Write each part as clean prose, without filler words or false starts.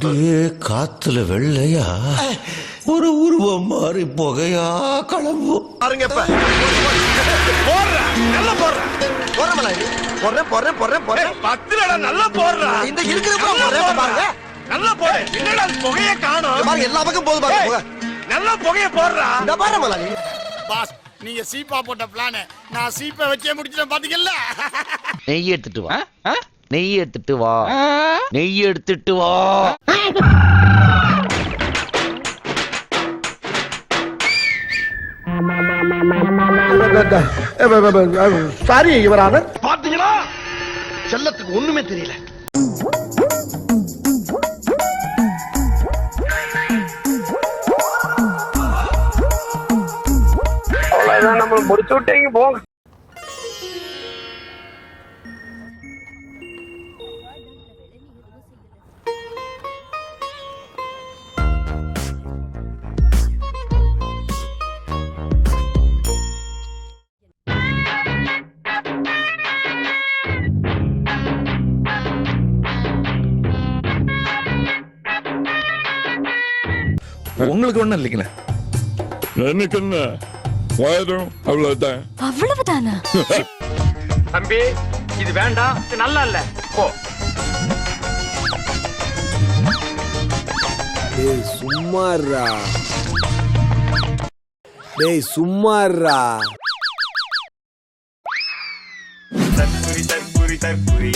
அப்படியே காத்துல வெள்ளையா ஒரு உருவம் மாறி புகையா கிளம்பும். பாருங்க இப்ப நல்லா போடுறேன் நல்லா போடுறேன் இந்த இருக்கிற பாருங்க நல்லா போடு. என்னடா புகைய காணோம் பாருங்க, எல்லா பக்கம் போது பாருங்க, நல்லா புகைய போடுறா. இந்த பாரு மலாலி பாஸ், நீங்க சீப்பா போட்ட பிளான் நான் சீப்பை வச்சே முடிச்சிட்டேன் பாத்தீங்கல்ல. நெய் எடுத்துட்டு வா, நெய் எடுத்துட்டு வா, நெய் எடுத்துட்டு வா. சாரி இவரான பாத்தீங்களா, செல்லத்துக்கு ஒண்ணுமே தெரியல. நம்ம முடிச்சு விட்டீங்க போங்க. உங்களுக்கு ஒண்ணும் இல்லைங்களா? எனக்கு என்ன வயதும் அவ்வளவுதான். அவ்வளவுதானா? தம்பி இது வேண்டாம், இது நல்லா இல்ல போ. டேய் சும்மாறா, டேய் சும்மாறா. தற்புரி தற்புரி தற்புரி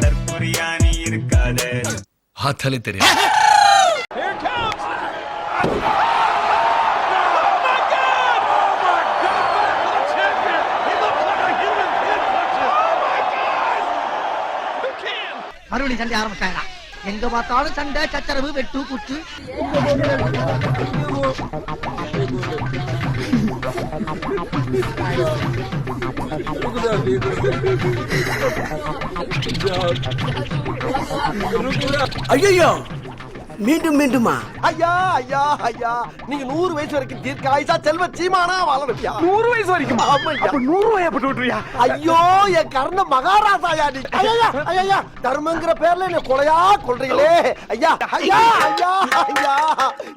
தற்புரியானி இருக்காதே. ஆத்தாலே தெரியும். மறுபடியும் சண்டை ஆரம்பிச்சாங்க. எங்க பார்த்தாலும் சண்டை, சச்சரவு, வெட்டு, குத்து. ஐயோ மீண்டும் மீண்டுமா? ஐயா ஐயா ஐயா, நீங்க 100 வயசு வரைக்கும் தீர்க்க ஆயுசா செல்வ சீமானா வாழணும்யா. 100 வயசு வரைக்கும்? ஆமா. அப்ப 100 ரூபாய் போட்டு விட்டுறியா? ஐயோ என் கர்ண மகாராஜாயா நீ. ஐயா ஐயா, தர்மங்கிற பேர்ல என்ன கொலையா கொல்றீங்களே. ஐயா ஐயா ஐயா ஐயா,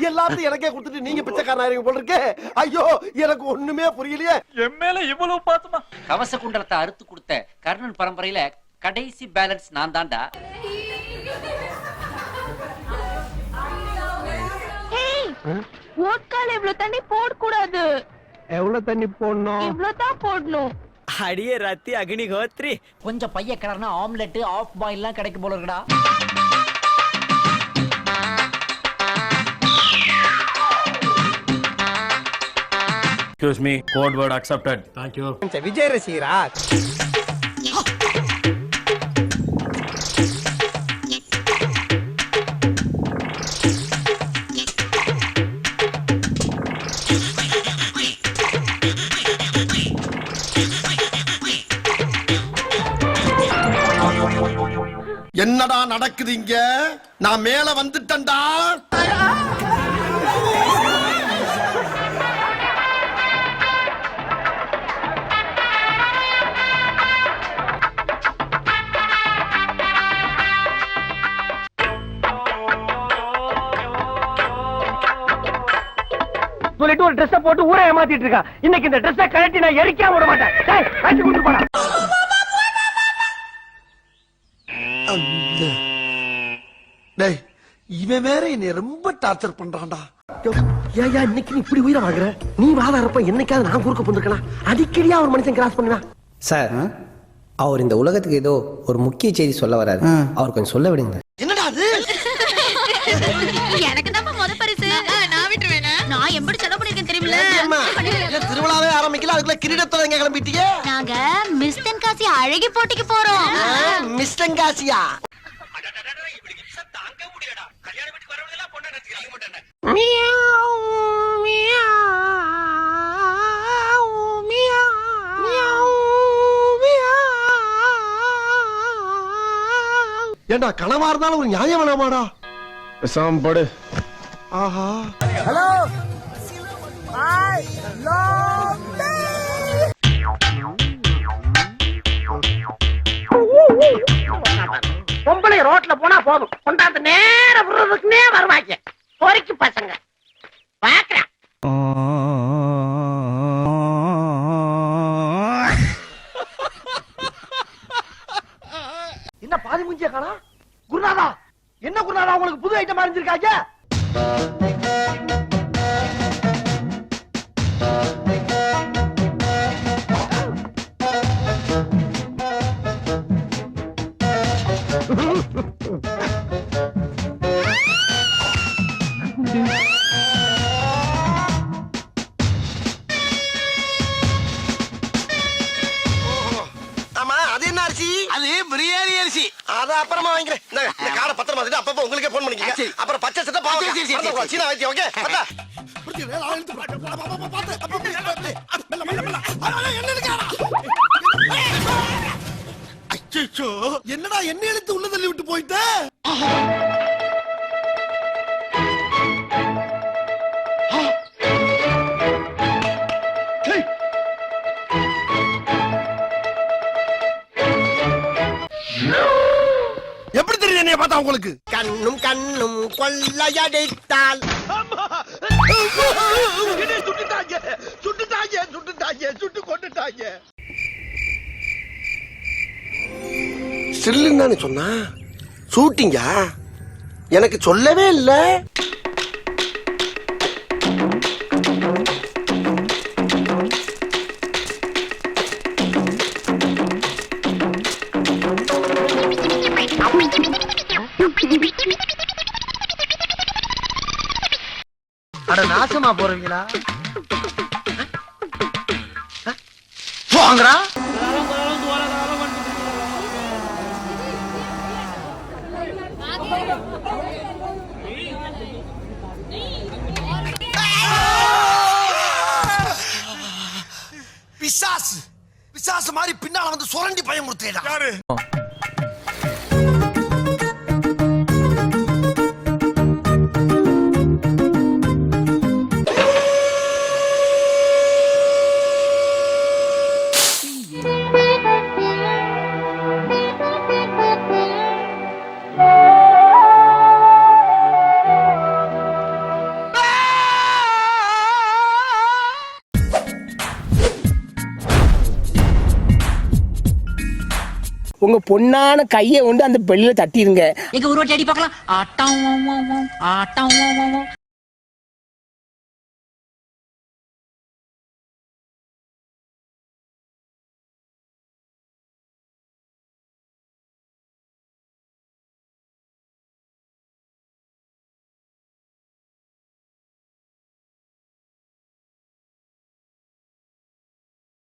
எல்லாத்தையும் எனக்கே கொடுத்துட்டு நீங்க பிச்சைக்காரனா இருக்கீங்க போல இருக்கே. ஐயோ எனக்கு ஒண்ணுமே புரியலையே. என் மேல இவ்வளவு பாத்துமா. கவச குண்டலத்தை அறுத்து கொடுத்த கர்ணன் பரம்பரையில கடைசி பேலன்ஸ் நான் தான்டா. ஓட்கால இவ்ளோ தண்ணி போட கூடாது. எவ்வளவு தண்ணி போடணும்? இவ்ளோ தான் போடணும். அடியே ரத்தி அக்னி கோத்ரி. கொஞ்சம் பைய கடறனா ஆம்லெட் ஆஃப் பாயில் எல்லாம் கிடைக்கும் போல இருக்குடா. Excuse me, code word accepted. Thank you. Vijay ரசிகரா? என்னடா நடக்குது இங்க? நான் மேல வந்துட்டேன்டா. சொல்லிட்டு ஒரு ட்ரெஸ் போட்டு ஊரை ஏமாத்திட்டு இருக்கா. இன்னைக்கு இந்த ட்ரெஸ் கழட்டி நான் எரிக்காம விட மாட்டேன். டேய் கழட்டி கொண்டு போடா. டேய் இவன் வேற என்னை ரொம்ப டார்ச்சர் பண்றான்டா. ஏயா இன்னைக்கு நீ இப்படி உயிரை வாங்குற? நீ வாதாரப்ப என்னைக்காவது நான் குறுக்க போந்துருக்கலாம். அடிக்கடியா ஒரு மனுஷன் கிராஸ் பண்ணுவேன். சார் அவர் இந்த உலகத்துக்கு ஏதோ ஒரு முக்கிய செய்தி சொல்ல வராரு. அவர் கொஞ்சம் சொல்ல விடுங்க. என்னடா அது? எனக்கு தான் முத பரிசு. நான் விட்டுருவேனா? நான் எப்படி செலவு பண்ணிருக்கேன் தெரியுமில்ல? திருவிழாவே ஆரம்பிக்கல, அதுக்குள்ள கிரீடத்தோட எங்க கிளம்பிட்டீங்க? நாங்க மிஸ் தென்காசி அழகி போட்டிக்கு போறோம். மிஸ் தென்காசியா? ஏண்டா கனவா இருந்தாலும் ஒரு நியாயம் வேணாமாடா? படு. ஆஹா. ஹலோ பொம்பளை ரோட்ல போனா போதும் கொண்டாந்து நேர விடுறதுக்குன்னே வருவாங்க பொறிக்கு பசங்க பாக்குறேன். என்ன பாதி மூஞ்சிய காணா? குருநாதா என்ன குருநாதா உங்களுக்கு புது ஐட்டம் அறிஞ்சிருக்காங்க? ஆமா அது என்ன அரிசி? அது பிரியாணி அரிசி. அத அப்புறமா வாங்கிக்கிறேன். இந்த காடை பத்திரமா வச்சுட்டு அப்பப்ப உங்களுக்கே போன் பண்ணிக்கங்க. அப்புறம் பச்சை சட்டை பாவம் சீனா வைத்தி ஓகே பத்தா. அச்சச்சோ, என்னடா என்ன எழுத்து உள்ள தள்ளி விட்டு போயிட்ட? எப்படி தெரியும் என்னைய பார்த்தா உங்களுக்கு? கண்ணும் கண்ணும் கொள்ளையடித்தால் சுட்டுட்டாங்க சுட்டுட்டாங்க சுட்டுட்டாங்க சுட்டு கொண்டுட்டாங்க. சில்லுன்னு தானே சொன்னா ஷூட்டிங்கா? எனக்கு சொல்லவே இல்ல. அட நாசமா போறீங்களா? போங்கடா. பிசாசு பிசாசு மாதிரி பின்னால வந்து சுரண்டி பயமுறுத்தேடா. யாரு? உங்க பொண்ணான கையை கொண்டு அந்த பெல்லில தட்டிருங்க. எங்க ஒரு வாட்டி அடி பார்க்கலாம். ஆட்டம் ஆட்டம்